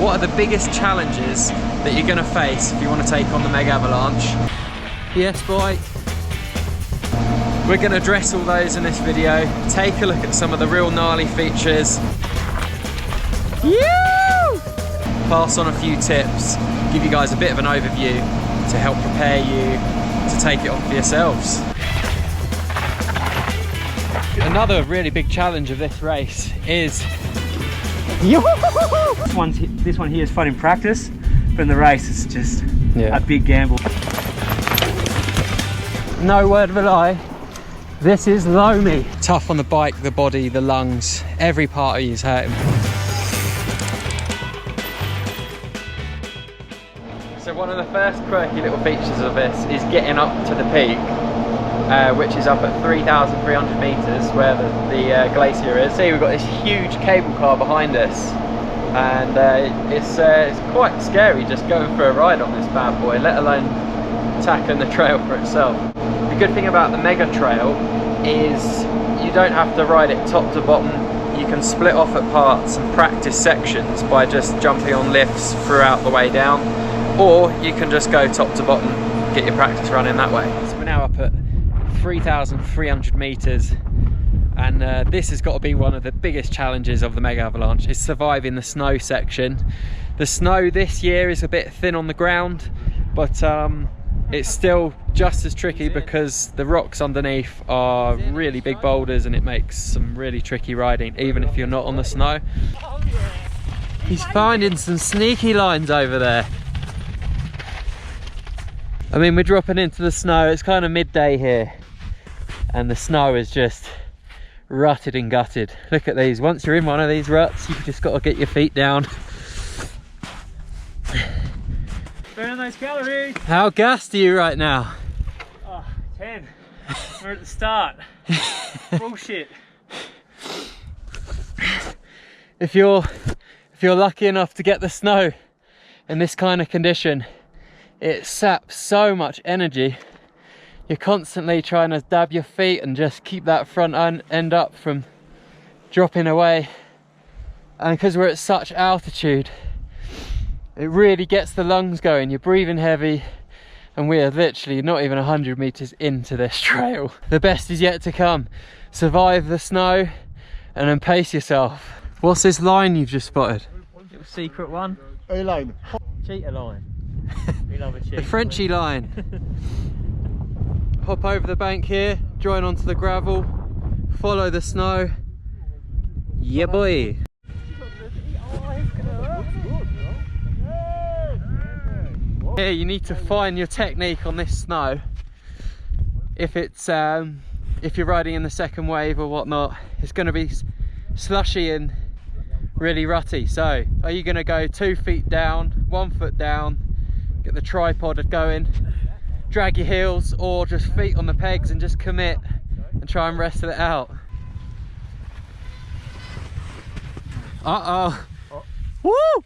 what are the biggest challenges that you're going to face if you want to take on the Megavalanche. Yes, boy. We're going to address all those in this video, take a look at some of the real gnarly features, pass on a few tips, give you guys a bit of an overview to help prepare you to take it on for yourselves. Another really big challenge of this race is this one here is fun in practice, but in the race it's just a big gamble. No word of a lie, this is loamy. Tough on the bike, the body, the lungs, every part of you is hurting. So one of the first quirky little features of this is getting up to the peak, which is up at 3,300 meters where the glacier is. See, we've got this huge cable car behind us, and it's quite scary just going for a ride on this bad boy, let alone tackling the trail for itself. The good thing about the Mega Trail is you don't have to ride it top to bottom. You can split off at parts and practice sections by just jumping on lifts throughout the way down, or you can just go top to bottom, get your practice running that way. So we're now up at 3,300 meters, and this has got to be one of the biggest challenges of the Megavalanche, is surviving the snow section. The snow this year is a bit thin on the ground, but it's still just as tricky because the rocks underneath are really big boulders, and it makes some really tricky riding even if you're not on the snow. He's finding some sneaky lines over there. I mean, we're dropping into the snow, it's kind of midday here, and the snow is just rutted and gutted. Look at these, once you're in one of these ruts, you've just got to get your feet down. Burn those calories! How gassed are you right now? Oh, 10. We're at the start. Bullshit. If you're lucky enough to get the snow in this kind of condition, it saps so much energy. You're constantly trying to dab your feet and just keep that front end up from dropping away. And because we're at such altitude, it really gets the lungs going. You're breathing heavy, and we are literally not even 100 meters into this trail. The best is yet to come. Survive the snow and then pace yourself. What's this line you've just spotted? Little secret one. A line. Cheetah line. We love a cheetah. The Frenchy line. Hop over the bank here, join onto the gravel, follow the snow. Yeah, boy. Yeah, you need to find your technique on this snow. If it's if you're riding in the second wave or whatnot, it's going to be slushy and really rutty. So are you going to go 2 feet down, 1 foot down, get the tripod going, drag your heels, or just feet on the pegs and just commit and try and wrestle it out? Uh-oh. Woo!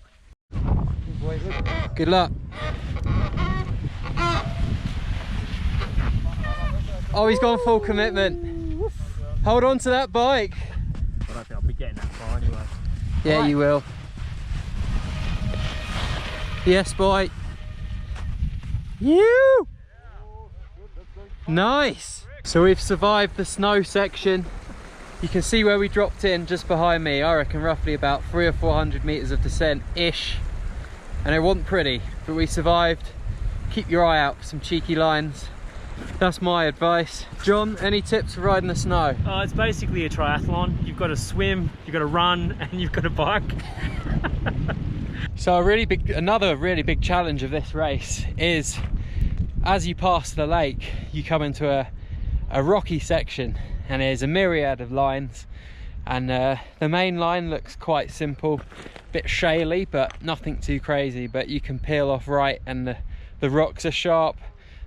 Good luck. Oh, he's gone full commitment. Hold on to that bike. I don't think I'll be getting that far anyway. Yeah, you will. Yes, boy. You. Nice. So we've survived the snow section. You can see where we dropped in just behind me. I reckon roughly about 300 or 400 meters of descent ish, and it wasn't pretty, but we survived. Keep your eye out for some cheeky lines. That's my advice. John, any tips for riding the snow? It's basically a triathlon. You've got to swim, you've got to run, and you've got to bike. So another really big challenge of this race is, as you pass the lake, you come into a rocky section, and there's a myriad of lines, and the main line looks quite simple, a bit shaly, but nothing too crazy. But you can peel off right, and the rocks are sharp.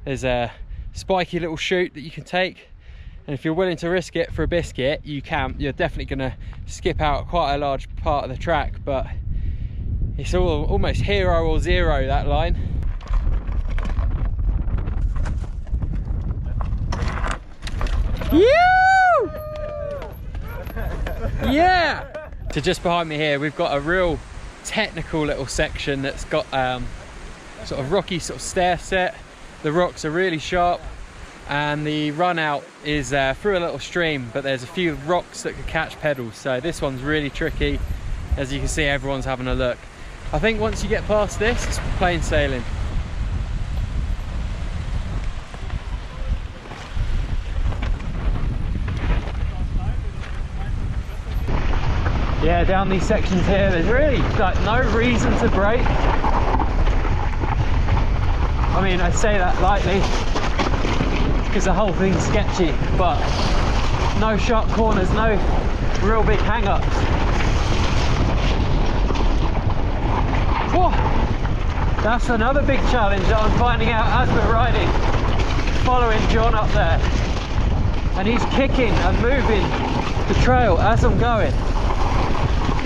There's a spiky little chute that you can take, and if you're willing to risk it for a biscuit, you can. You're definitely going to skip out quite a large part of the track, but it's almost hero or zero, that line. Yeah! So just behind me here, we've got a real technical little section that's got sort of rocky sort of stair set. The rocks are really sharp, and the run out is through a little stream, but there's a few rocks that could catch pedals, so this one's really tricky. As you can see, everyone's having a look. I think once you get past this, it's plain sailing. Yeah, down these sections here, there's really like no reason to brake. I mean, I say that lightly because the whole thing's sketchy, but no sharp corners, no real big hang-ups. Whoa, that's another big challenge that I'm finding out as we're riding, following John up there, and he's kicking and moving the trail as I'm going.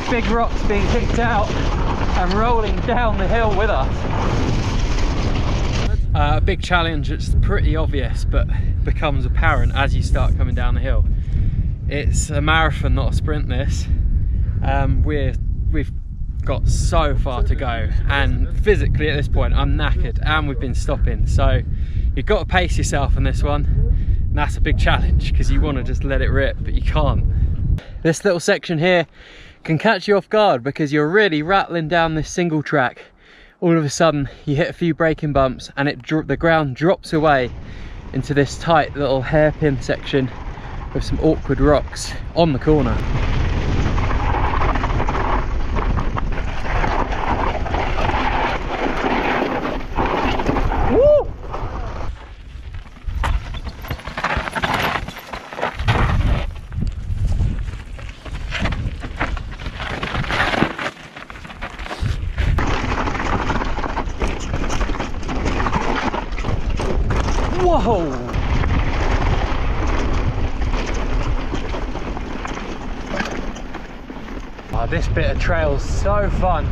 Big rocks being kicked out and rolling down the hill with us. A big challenge that's pretty obvious but becomes apparent as you start coming down the hill. It's a marathon, not a sprint, this. We've got so far to go, and physically at this point I'm knackered and we've been stopping, so you've got to pace yourself on this one, and that's a big challenge because you want to just let it rip, but you can't. This little section here can catch you off guard because you're really rattling down this single track. All of a sudden you hit a few braking bumps and the ground drops away into this tight little hairpin section with some awkward rocks on the corner. Woo! Whoa! Oh, this bit of trail's so fun.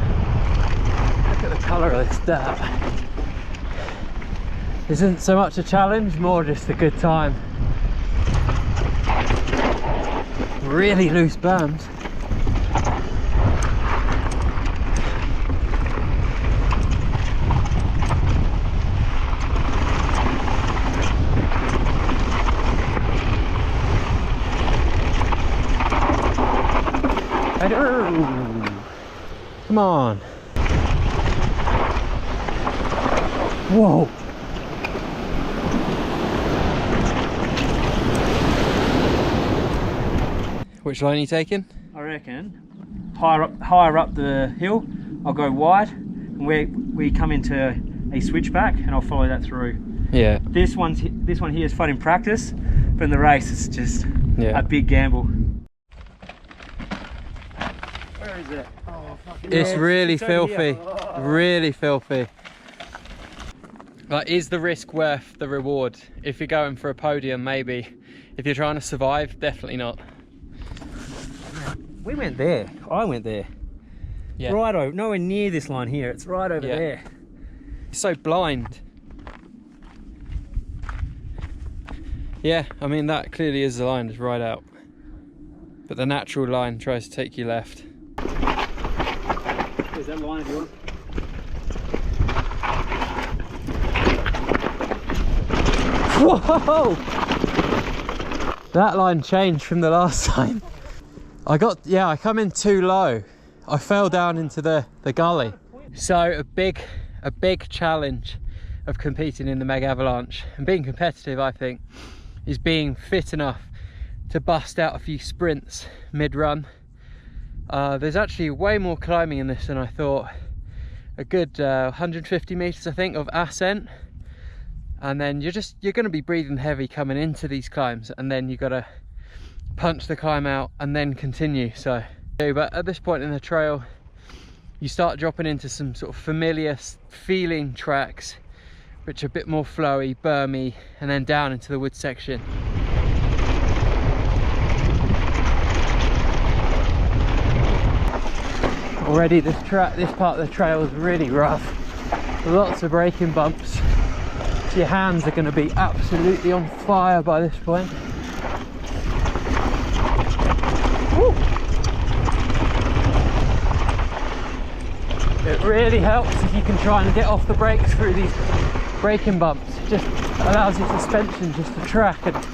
Look at the colour of this dirt. Isn't so much a challenge, more just a good time. Really loose berms. Come on. Whoa. Which line are you taking? I reckon higher up the hill, I'll go wide, and we come into a switchback, and I'll follow that through. Yeah. This one here is fun in practice, but in the race it's just a big gamble. Where is it? Oh, fucking it's really it's filthy. Really filthy. Like, is the risk worth the reward? If you're going for a podium, maybe. If you're trying to survive, definitely not. We went there. I went there. Yeah. Right over, nowhere near this line here. It's right over there. It's so blind. Yeah, I mean, that clearly is the line, just right out. But the natural line tries to take you left. Is that line of yours? Whoa! That line changed from the last time. I come in too low. I fell down into the gully. So a big challenge of competing in the Megavalanche and being competitive, I think, is being fit enough to bust out a few sprints mid-run. There's actually way more climbing in this than I thought. A good 150 meters, I think, of ascent, and then you're going to be breathing heavy coming into these climbs, and then you got to punch the climb out and then continue. So, but at this point in the trail, you start dropping into some sort of familiar feeling tracks, which are a bit more flowy, bermy, and then down into the wood section. Already this part of the trail is really rough. Lots of braking bumps. So your hands are going to be absolutely on fire by this point. Woo. really helps if you can try and get off the brakes through these braking bumps. It just allows your suspension just to track and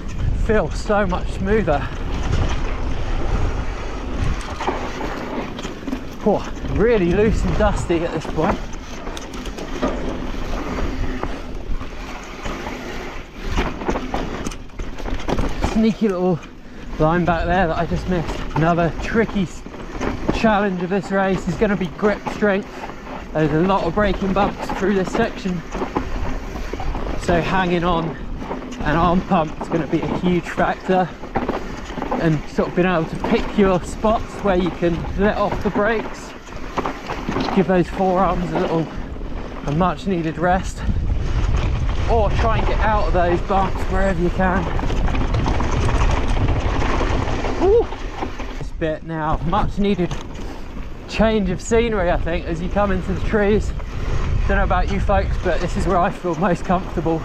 feel so much smoother. Oh, really loose and dusty at this point. Sneaky little line back there that I just missed. Another tricky challenge of this race is going to be grip strength. There's a lot of braking bumps through this section, so hanging on an arm pump is going to be a huge factor, and sort of being able to pick your spots where you can let off the brakes, give those forearms a much needed rest, or try and get out of those bumps wherever you can. Woo! This bit now, much needed change of scenery, I think, as you come into the trees. Don't know about you folks, but this is where I feel most comfortable.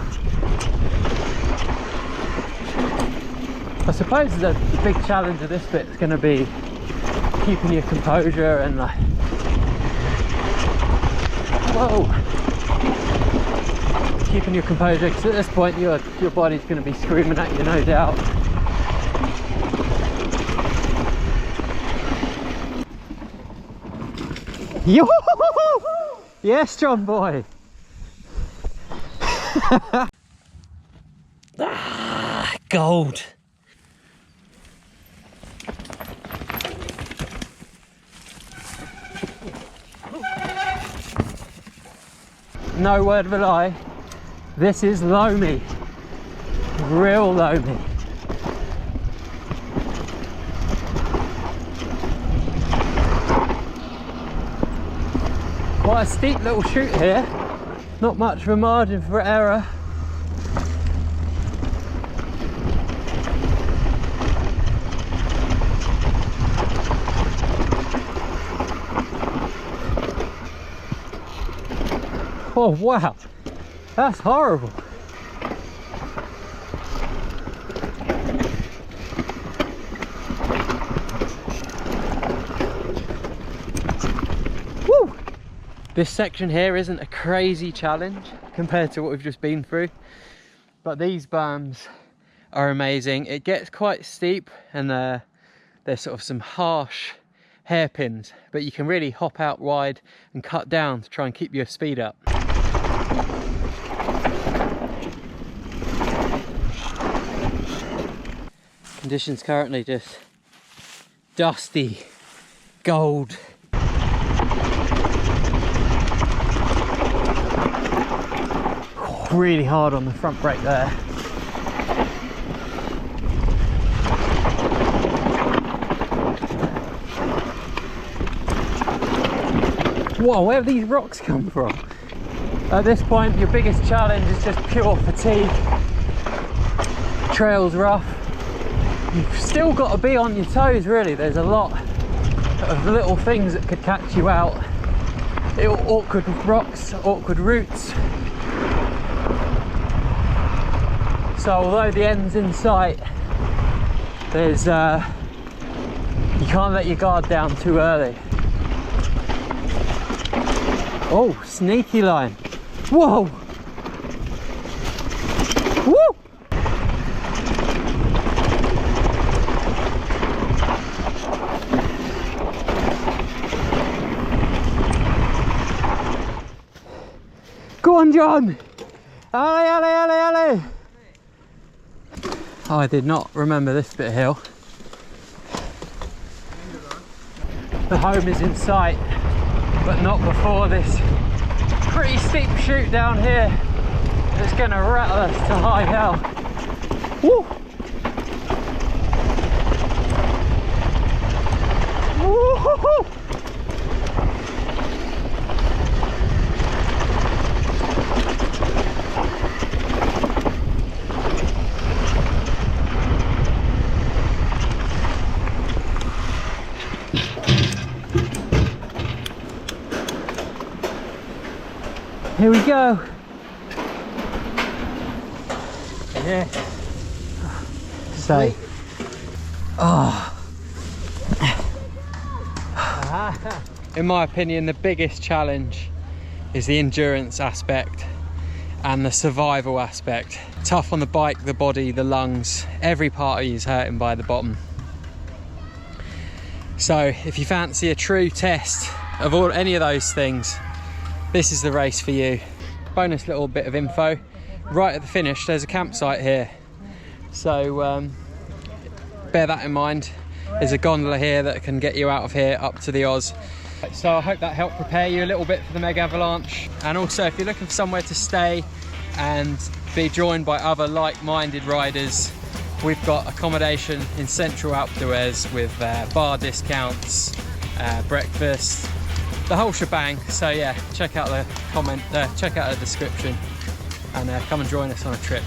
I suppose the big challenge of this bit is going to be keeping your composure and like, whoa, keeping your composure, because at this point your body's going to be screaming at you, no doubt. Yo! Yes, John boy. Ah, gold. No word of a lie, this is loamy, real loamy. Quite a steep little chute here, not much of a margin for error. Oh wow, that's horrible. Woo! This section here isn't a crazy challenge compared to what we've just been through, but these berms are amazing. It gets quite steep and there's sort of some harsh hairpins, but you can really hop out wide and cut down to try and keep your speed up. Conditions currently just dusty gold. Really hard on the front brake there. Whoa, where have these rocks come from? At this point, your biggest challenge is just pure fatigue. Trail's rough. You've still got to be on your toes, really. There's a lot of little things that could catch you out. Awkward rocks, awkward routes. So although the end's in sight, there's you can't let your guard down too early. Oh, sneaky line. Whoa! Woo! Go on, John! Alley, alley, alley, alley! Oh, I did not remember this bit of hill. The home is in sight, but not before this pretty steep chute down here that's going to rattle us to high hell. Woo! Woo-hoo-hoo! Here we go. Yeah. So, oh. in my opinion, the biggest challenge is the endurance aspect and the survival aspect. Tough on the bike, the body, the lungs, every part of you is hurting by the bottom. So if you fancy a true test of any of those things, this is the race for you. Bonus little bit of info, right at the finish there's a campsite here, so bear that in mind. There's a gondola here that can get you out of here up to the Oz. So I hope that helped prepare you a little bit for the Megavalanche. And also if you're looking for somewhere to stay and be joined by other like-minded riders, we've got accommodation in central Alpe D Huez with bar discounts, breakfast, the whole shebang. So yeah, check out the description and come and join us on a trip.